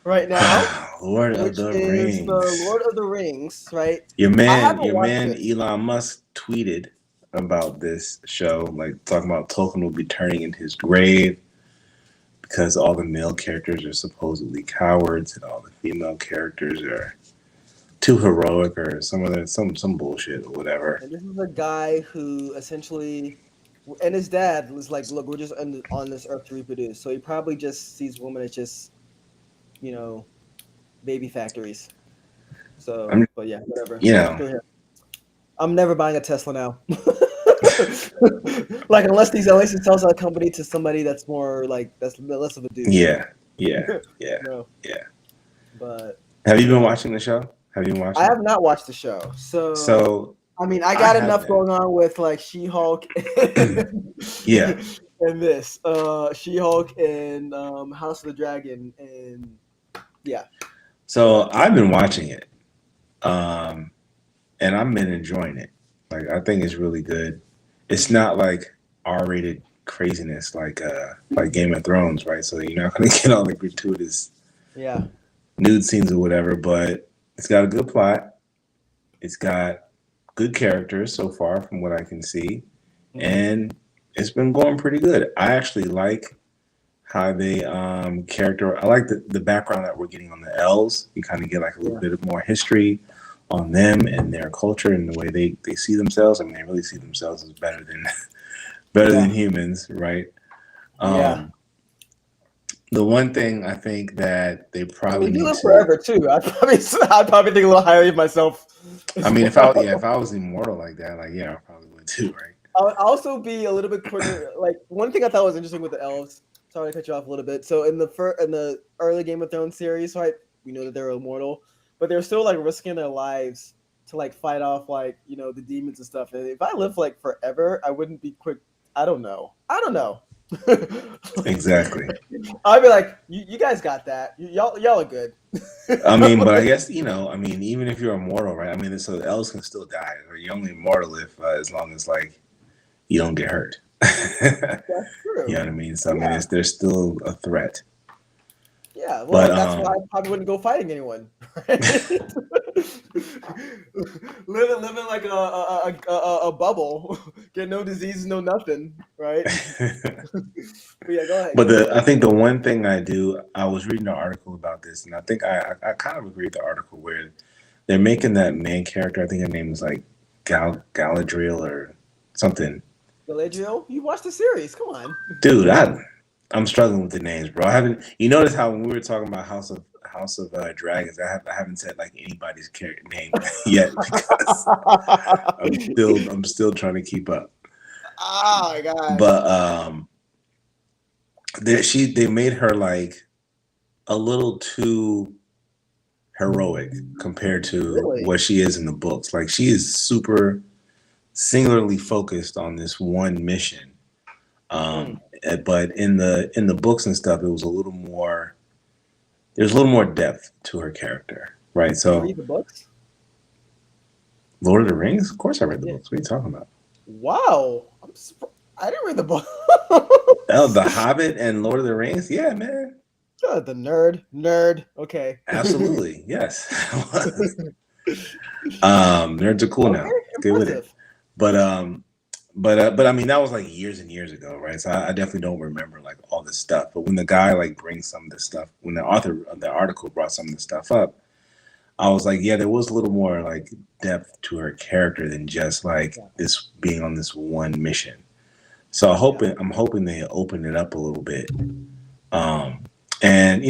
right now, Lord of which the is the Rings. Lord of the Rings, right? Your I man, haven't your watched man it. Elon Musk tweeted about this show, like talking about Tolkien will be turning in his grave because all the male characters are supposedly cowards and all the female characters are too heroic or some bullshit or whatever. And this is a guy who essentially, and his dad was like, "Look, we're just on this earth to reproduce." So he probably just sees women as just, you know, baby factories. So, I'm, but yeah, whatever. you know, Go ahead. I'm never buying a Tesla now. Like unless he sells that company to somebody that's more like that's less of a douche. yeah, yeah, yeah, No, yeah. but Have you been no, watching the show? Have you been I watching it? have not watched the show. So So I mean, I I got enough haven't. going on with like She-Hulk and, Yeah. this She-Hulk and House of the Dragon and yeah. So I've been watching it, um, and I've been enjoying it. Like I think it's really good. It's Mhm. not like R-rated craziness like Game of Thrones, right? So you're not gonna get all the gratuitous Yeah. nude scenes or whatever, but it's got a good plot. It's got good characters so far, from what I can see, Hmm. and it's been going pretty good. I actually like how they character. I like the background that we're getting on the elves. You kind of get like a little Yeah. bit of more history on them and their culture and the way they see themselves. I mean, they really see themselves as better than better than Yeah. humans, right? Yeah. Um, the one thing I think that they I probably mean, you need live to. forever too. I'd probably think a little highly of myself I as mean, if well. I was immortal like that, like yeah, I probably would too, right? I would also be a little bit quicker. Like one thing I thought was interesting with the elves. Sorry to cut you off a little bit. So in the early Game of Thrones series, right, we know that they're immortal, but they're still like risking their lives to like fight off like the demons and stuff. And if I live like forever, I wouldn't be quick. I don't know. I don't know. Exactly. I'd be like, you guys got that. Y'all are good. I mean, but I guess I mean, even if you're immortal, right? I mean, so the elves can still die, or you're only immortal if as long as like you don't get hurt. That's You know true. what I mean? So I mean, Yeah. it's there's still a threat, Yeah, but well, that's why I probably wouldn't go fighting anyone. Right? living like a bubble, get no disease, no nothing, right? But yeah, go ahead, but keep I going. think the one thing I was reading an article about this, and I think I kind of agree with the article where they're making that main character. I think her name is like Galadriel or something. Galadriel, you watched the series. Come on. Dude, I'm struggling with the names, bro. I haven't. You notice how when we were talking about House of Dragons, I haven't said like anybody's character name yet because I'm still trying to keep up. Oh my god. But they made her like a little too heroic compared to Really? what she is in the books. Like she is super singularly focused on this one mission. Hmm. But in the books and stuff, it was a little more. There's a little more depth to her character, right? Did you So, read the books? Lord of the Rings, of course, I read the Yeah. books. What are you talking about? Wow. I didn't read the Oh, The books. Hobbit and Lord of the Rings, yeah, man, The nerd. Okay. absolutely, yes. Nerds are cool Okay, now. Get with it. impressive. But but I mean that was like years and years ago, right? So I definitely don't remember like all this stuff. But when the guy like brings some of this stuff, when the author of the article brought some of this stuff up, I was like, yeah, there was a little more like depth to her character than just like Yeah, this being on this one mission. So yeah, I'm hoping they open it up a little bit. Um, and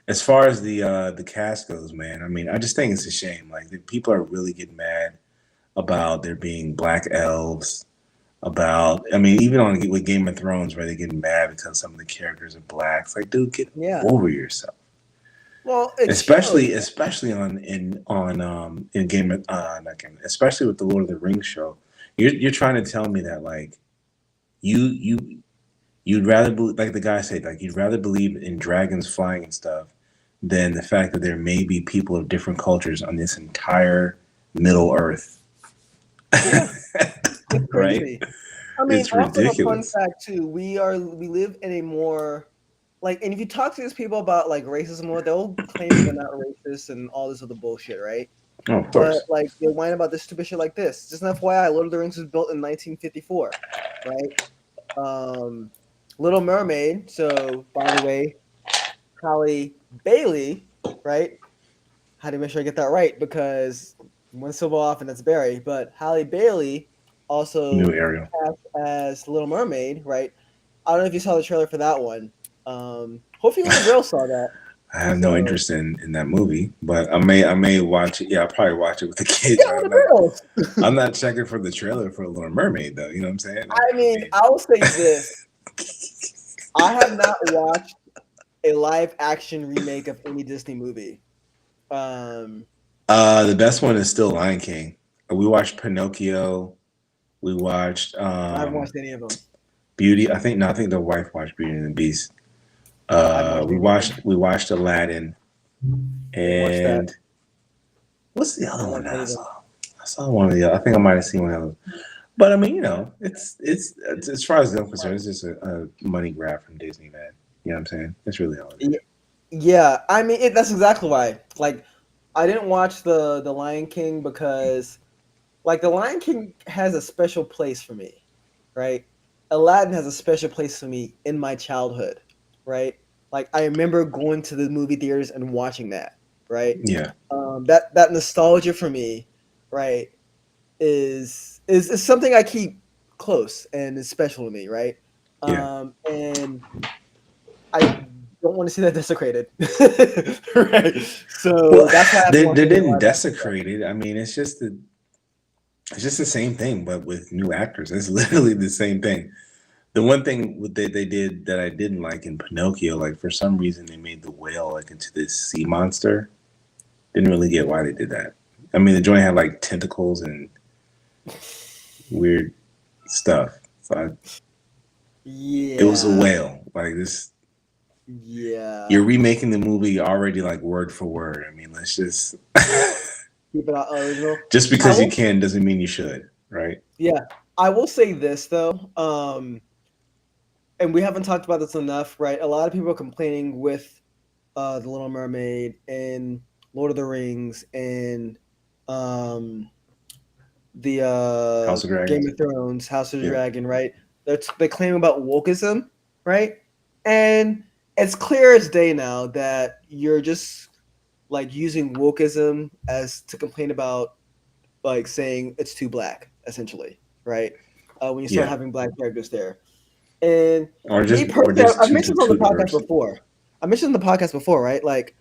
as far as the cast goes, man, I mean, I just think it's a shame. Like the people are really getting mad about there being black elves. About, I mean, even on with Game of Thrones, where they get mad because some of the characters are black. It's like, dude, get yeah. over yourself. Well, it shows. Especially in Game of not Game, especially with the Lord of the Rings show. You're trying to tell me that like you'd rather like the guy said, like you'd rather believe in dragons flying and stuff than the fact that there may be people of different cultures on this entire Middle Earth. Yeah, it's Right? crazy. I mean, It's also a fun ridiculous. fact too. We live in a more like, and if you talk to these people about like racism, more they'll claim that they're not racist and all this other bullshit, right? Oh, of But course. like they whine about this stupid shit like this. Just an FYI, Lord of the Rings was built in 1954, right? Um, Little Mermaid. So by the way, Halle Bailey, right? How to make sure I get that right because one syllable off and that's Barry. But Halle Bailey New also Ariel. cast as Little Mermaid, right? I don't know if you saw the trailer for that one. Hopefully you and the girl saw that. I have no So interest in that movie, but I may watch it. Yeah, I'll probably watch it with the kids. yeah, Right? with the girls. I'm not checking for the trailer for Little Mermaid though. You know what I'm saying? I I mean, mean, I will say this: I have not watched a live action remake of any Disney movie. Um, the best one is still Lion King. We watched Pinocchio. We watched I haven't watched any of them. Beauty. I think no, I think the wife watched Beauty and the Beast. I haven't watched any of them. We watched Aladdin, Didn't watch that. and what's the other Didn't one watch that any I of them. saw? I saw one of the. I think I might have seen one of those. But I mean, it's as far as I'm concerned, it's just a money grab from Disney, man. You know what I'm saying? That's really all it is. Yeah, I mean that's exactly why. Like, I didn't watch the Lion King because, like, the Lion King has a special place for me, right? Aladdin has a special place for me in my childhood, right? Like, I remember going to the movie theaters and watching that, right? Yeah, That nostalgia for me, right, is something I keep close and is special to me, right? yeah. And I don't want to see that desecrated, right? So Well, that's why I haven't they watched any didn't live action stuff. desecrate it. I mean, it's just the same thing, but with new actors. It's literally the same thing. The one thing they did that I didn't like in Pinocchio, like for some reason they made the whale like into this sea monster. Didn't really get why they did that. I mean, the joint had like tentacles and weird stuff. So it was a Yeah, whale. Like this, yeah. you're remaking the movie already like word for word. I mean, let's just Keep it out original. just I because you will, can doesn't mean you should, right? yeah. I will say this though, and we haven't talked about this enough, right? A lot of people are complaining with the Little Mermaid and Lord of the Rings and um the House of Game Dragons. of Thrones, House of the Yeah, Dragon, right? They claim about wokeism, right? And it's clear as day now that you're just like using wokeism as to complain about, like, saying it's too black, essentially, right? When you start yeah, having black characters there. And me or personally, just I've mentioned this on too the podcast diverse. before. I mentioned in the podcast before, right? Like,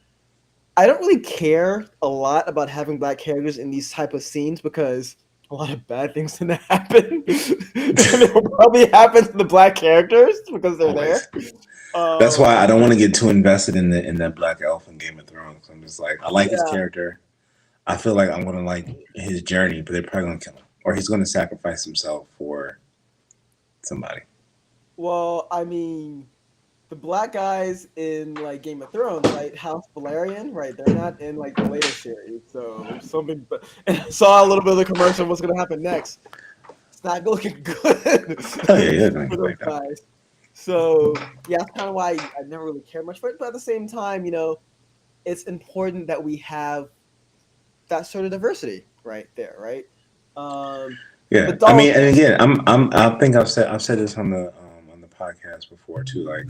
I don't really care a lot about having black characters in these type of scenes because a lot of bad things tend to happen, and it will probably happen to the black characters because they're there. Always. That's why I don't want to But get too invested in the in that black elf in Game of Thrones. I'm just like, I like his yeah, character. I feel like I'm gonna like his journey, but they're probably gonna kill him, or he's gonna sacrifice himself for somebody. well, I mean, the black guys in like Game of Thrones, right? House Valerian, right? They're not in like the later series, so something. But and I saw a little bit of the commercial. What's going to happen next? It's not looking good Oh yeah, yeah, like for those that. guys. So yeah, that's kind of why I never really cared much for it. But at the same time, it's important that we have that sort of diversity right there, right? The Yeah, I dolls, mean, and again, I think I've said this on the podcast before too. Like,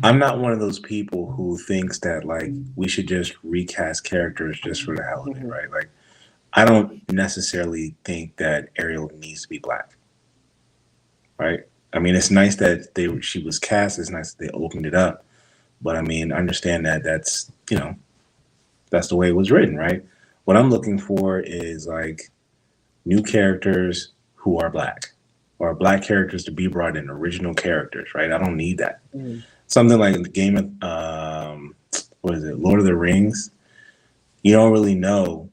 I'm not one of those people who thinks that like we should just recast characters just for the hell of it, mhm, right? Like, I don't necessarily think that Ariel needs to be black, right? I mean, it's nice that she was cast. It's nice that they opened it up, but I mean, understand that that's that's the way it was written, right? What I'm looking for is like new characters who are black, or black characters to be brought in, original characters, right? I don't need that. mhm. Something like the game of what is it, Lord of the Rings. You don't really know,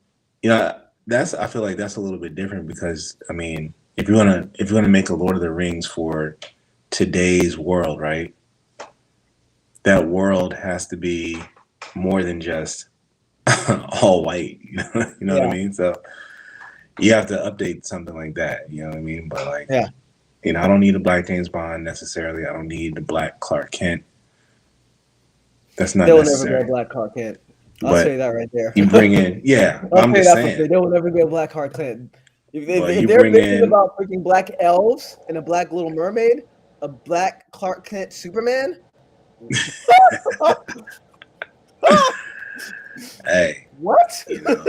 that's I feel like that's a little bit different because I mean, if you're gonna make a Lord of the Rings for today's world, right? That world has to be more than just all white. You know what I Yeah, mean? So you have to update something like that. You know what I mean? But like, yeah. I don't need a black James Bond necessarily. I don't need the black Clark Kent. That's not They will never get a necessary. black Clark Kent. I'll say But that right there. you bring in, yeah. But I'll I'm say just that for free. saying. They will never get a black Clark Kent. But If you they're bring bitching in, about freaking black elves and a black Little Mermaid, a black Clark Kent Superman, hey, what? you know,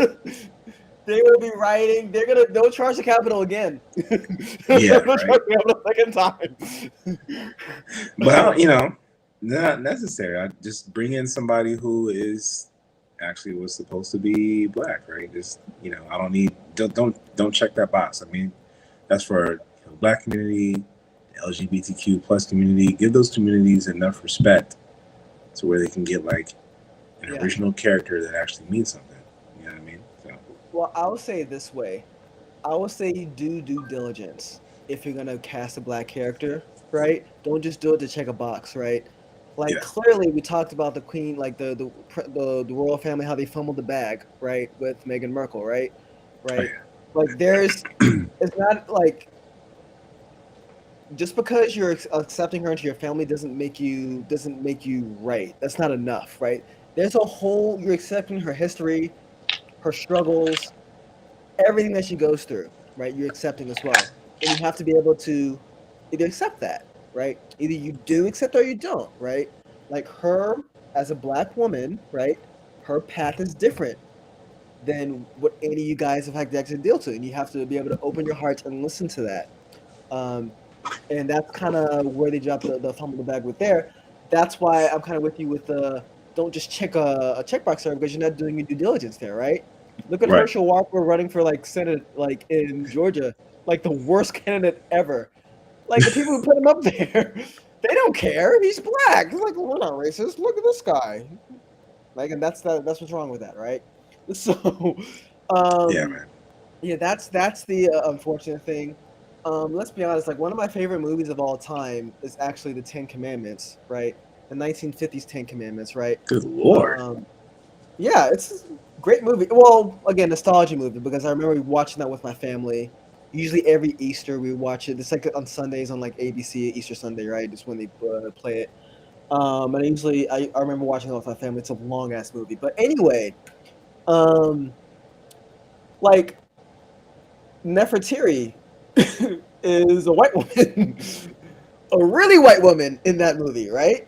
They will be rioting. They'll charge the Capitol again. yeah, They'll charge right. the Capitol a second time. But not necessary. I just bring in somebody who is actually was supposed to be black, right? Just I don't need don't check that box. I mean, that's for the black community, the LGBTQ plus community. Give those communities enough respect to where they can get like an Yeah. original character that actually means something. You know what I mean? So Well, I'll say it this way. I would say do due diligence if you're gonna cast a black character, right? Don't just do it to check a box, right? Like Yeah. clearly, we talked about the queen, like the royal family, how they fumbled the bag, right, with Meghan Markle, right, Oh right. yeah. Like it's not like just because you're accepting her into your family doesn't make you right. That's not enough, right? There's a whole you're accepting her history, her struggles, everything that she goes through, right? You're accepting as well. And you have to be able to either accept that, right? Either you do accept or you don't, right? Like her as a black woman, right? Her path is different than what any of you guys have had to actually deal to. And you have to be able to open your heart and listen to that. Um, and that's kind of where they dropped the fumble the bag with there. That's why I'm kind of with you with the don't just check a checkbox there because you're not doing your due diligence there, right? Look at Right. Herschel Walker running for like Senate, like in Georgia, like the worst candidate ever. Like the people who put him up there, they don't care. He's black. It's like we're not racist. Look at this guy. Like, and that's what's wrong with that, right? So, Yeah, um, man. yeah, that's the unfortunate thing. Let's be honest. Like one of my favorite movies of all time is actually the Ten Commandments, right? The 1950s Ten Commandments, right? Good lord. Um, yeah, it's a great movie. Well, again, nostalgia movie because I remember watching that with my family. Usually every Easter we watch it. It's like on Sundays on like ABC Easter Sunday, right? Just when they play it. And I remember watching it with my family. It's a long ass movie, but anyway, um, like Nefertiri is a white woman, a really white woman in that movie, right?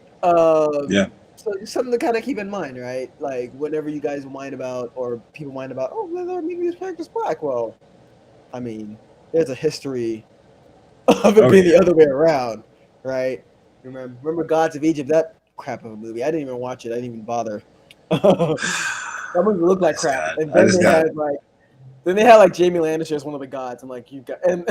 Yeah. So it's something to kind of keep in mind, right? Like whenever you guys whine about or people whine about, oh, they're making these characters black. Well, I mean, there's a history of it Oh being the yeah. other way around, right? Remember Gods of Egypt? That crap of a movie. I didn't even watch it. I didn't even bother. That movie looked like crap. And I then just they got had like Jamie Lannister as one of the gods. I'm like, you got and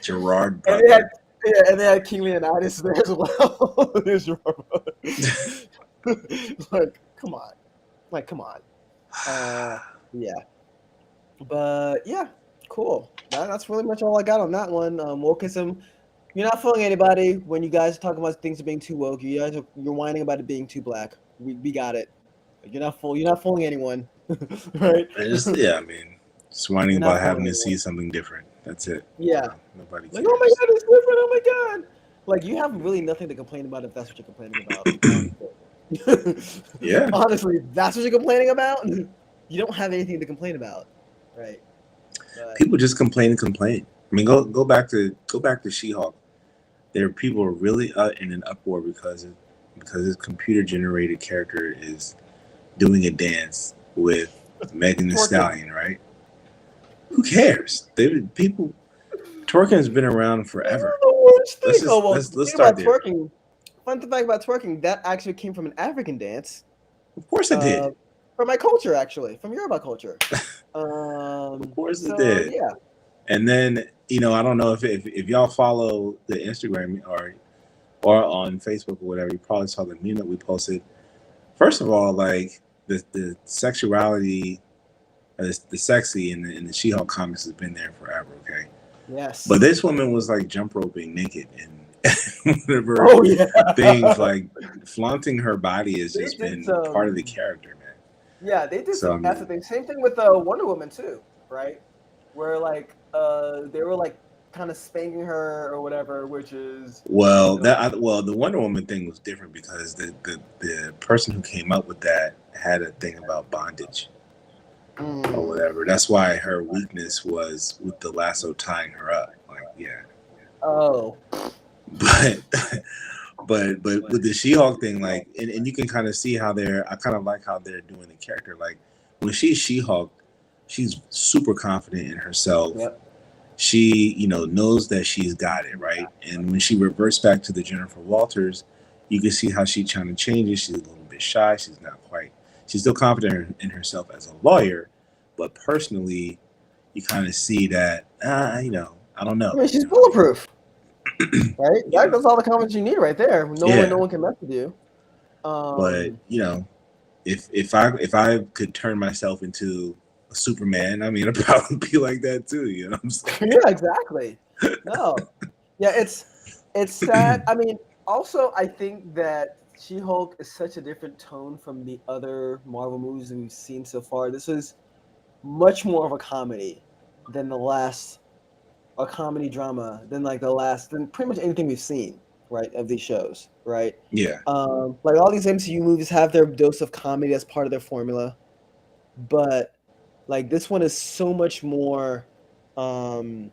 Gerard and they had Butler. yeah, and they had King Leonidas there as well. There's your like, come on, come on. Yeah, but yeah, cool. That's really much all I got on that one. Wokeism. You're not fooling anybody when you guys are talking about things being too woke. You're whining about it being too black. We got it. You're not fooling anyone, right? Yeah, I mean, just whining You're not about having fooling to see anyone. something different. That's it. Yeah. Nobody Like, oh my cares. god, it's different. Oh my god. Like, you have really nothing to complain about if that's what you're complaining about. Yeah. Honestly, that's what you're complaining about. You don't have anything to complain about, right? But People just complain and complain. I mean, go back to She-Hulk. There are people really in an uproar because his computer generated character is doing a dance with Megan Thee twerking. Stallion, right? Who cares? People twerking's been around forever. The worst thing. Let's just Oh well, let's the let's thing about start there. twerking. Fun fact about twerking that actually came from an African dance. Of course it did. From my culture, actually, from Yoruba culture. Of course it So did. yeah. And then I don't know if y'all follow the Instagram or on Facebook or whatever, you probably saw the meme that we posted. First of all, like the sexuality, the sexy in the She-Hulk comics has been there forever. Okay, Yes. but this woman was like jump roping naked and whatever Oh yeah. things, like flaunting her body has They just did been part of the character, man. Yeah, they did So I some acid mean, things. Same thing with Wonder Woman too, right? Where like they were like kind of spanking her or whatever, which is well, you know, the Wonder Woman thing was different because the person who came up with that had a thing about bondage or whatever. That's why her weakness was with the lasso tying her up. Like, yeah. oh But but with the She-Hulk thing, like, and you can kind of see how I kind of like how they're doing the character. Like when she's She-Hulk, she's super confident in herself. yep. She, knows that she's got it, right? And when she reverts back to the Jennifer Walters, you can see how she's trying to change it. She's a little bit shy. She's still confident in herself as a lawyer, but personally, you kind of see that, I don't know. I mean, she's bulletproof, right? Yeah. That's all the confidence you need right there. No one can mess with you. But if I could turn myself into a Superman, I mean, it'd probably be like that too. You know what I'm saying? Yeah, exactly. No, yeah, it's sad. I mean, also I think that She-Hulk is such a different tone from the other Marvel movies that we've seen so far. This is much more of a comedy than the last, a comedy drama than like the last, than pretty much anything we've seen, right, of these shows, right? Yeah, Like all these MCU movies have their dose of comedy as part of their formula, but like this one is so much more um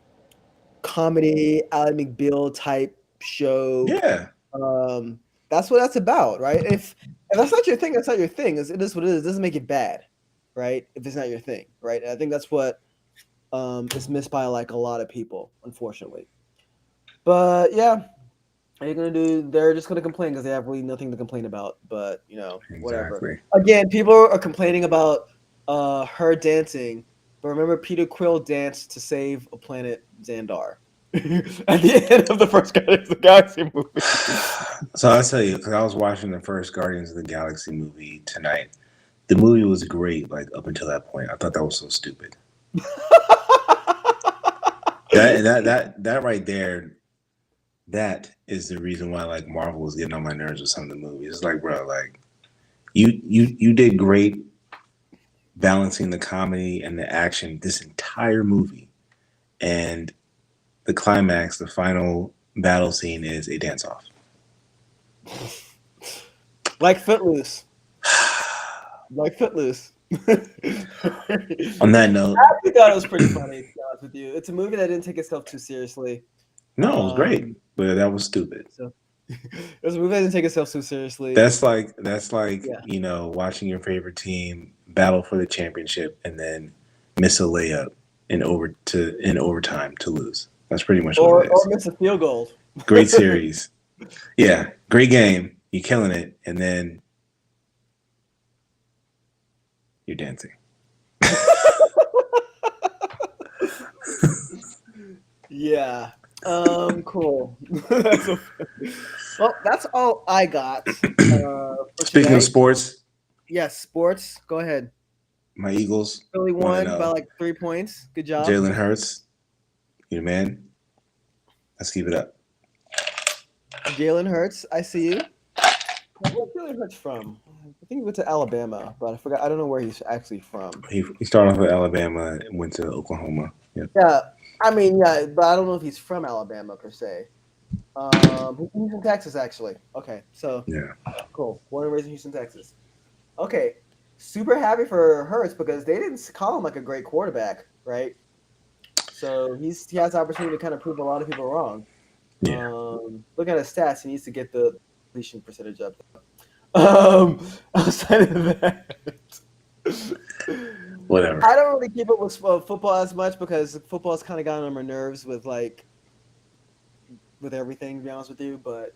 comedy, Ally McBeal type show. yeah, Um, that's what that's about, right? If that's not your thing, that's not your thing. It is what it is. It doesn't make it bad, right? If it's not your thing, right? And I think that's what is missed by like a lot of people, unfortunately. But yeah, are you gonna do? They're just gonna complain because they have really nothing to complain about. But you know, whatever. exactly. Again, people are complaining about her dancing, but remember, Peter Quill danced to save a planet Xandar at the end of the first Guardians of the Galaxy movie. So I'll tell you, because I was watching the first Guardians of the Galaxy movie tonight. The movie was great, like up until that point. I thought that was so stupid. That right there, that is the reason why like Marvel was getting on my nerves with some of the movies. It's like, bro, like you did great balancing the comedy and the action this entire movie, and the climax, the final battle scene is a dance off. Like Footloose. Like Footloose. On that note, I actually thought it was pretty funny, to be honest with you. It's a movie that didn't take itself too seriously. no, it was great, Um, but that was stupid. So it was a movie that didn't take itself too seriously. That's like Yeah. you know, watching your favorite team battle for the championship and then miss a layup in overtime to lose. That's pretty much what it Or is. miss a field goal. Great series. Yeah, great game. You're killing it, and then you're dancing. Yeah. Cool. Well, that's all I got. For Speaking today. of sports, Yes, sports. Go ahead. my Eagles, Philly won 1-0. by like 3 points. Good job. Jalen Hurts, you the man. Let's keep it up. Jalen Hurts, I see you. Where's Jalen Hurts from? I think he went to Alabama, but I forgot. I don't know where he's actually from. He started off with Alabama and went to Oklahoma. Yep. Yeah, I mean, yeah, but I don't know if he's from Alabama per se. He's from Texas, actually. Okay, so Yeah. cool. Born and raised in Houston, Texas. Okay, super happy for Hurts because they didn't call him like a great quarterback, right? So he has the opportunity to kind of prove a lot of people wrong. Yeah. Look at his stats. He needs to get the completion percentage up. Outside of that, Whatever. I don't really keep up with football as much because football's kind of gotten on my nerves with everything. To be honest with you, but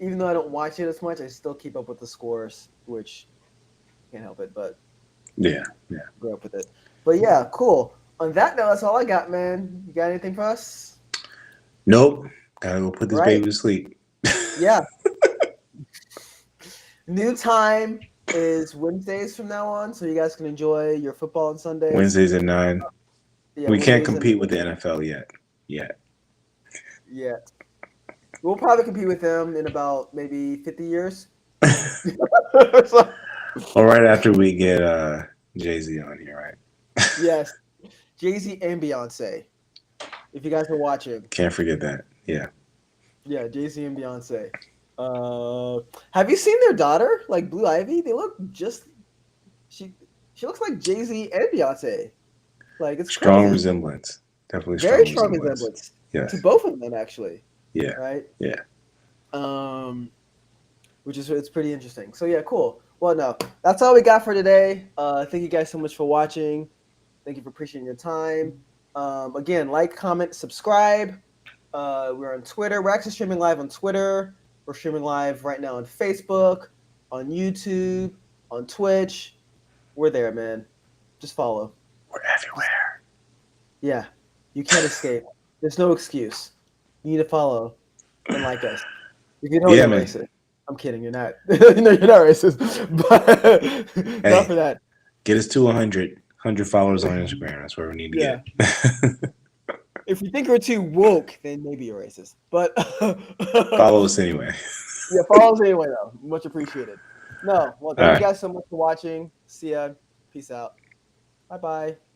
even though I don't watch it as much, I still keep up with the scores, which can't help it. But Yeah. grew up with it. But yeah, cool. On that note, that's all I got, man. You got anything for us? Nope. Gotta go put this Right. baby to sleep. Yeah. New time is Wednesdays from now on, so you guys can enjoy your football on Sundays. Wednesdays at 9. Yeah, We can't Wednesdays compete with the NFL yet. Yeah. We'll probably compete with them in about maybe 50 years. So, Or right after we get Jay-Z on here, right? yes. Jay-Z and Beyonce. If you guys are watching. Can't forget that. Yeah. Yeah, Jay-Z and Beyonce. Have you seen their daughter, like Blue Ivy? They look just she looks like Jay-Z and Beyonce. Like it's Strong crazy. resemblance. Definitely Very strong resemblance Yes. to both of them, actually. Yeah. Right. Yeah. Which is it's pretty interesting. So yeah, cool. Well, no, that's all we got for today. Thank you guys so much for watching. Thank you for appreciating your time. Again, like, comment, subscribe. We're on Twitter. We're actually streaming live on Twitter. We're streaming live right now on Facebook, on YouTube, on Twitch. We're there, man. Just follow. We're everywhere. Yeah, you can't escape. There's no excuse. You need to follow and like us. If you know Yeah, you're man. racist. I'm kidding. You're not. No, you're not racist. But Hey. not for that. Get us to 100 100 followers on Instagram. That's where we need to Yeah. get. If you think we're too woke, then maybe you're racist. But Follow us anyway. yeah, follow us anyway, though. Much appreciated. No, well, thank All you right. guys so much for watching. See ya. Peace out. Bye bye.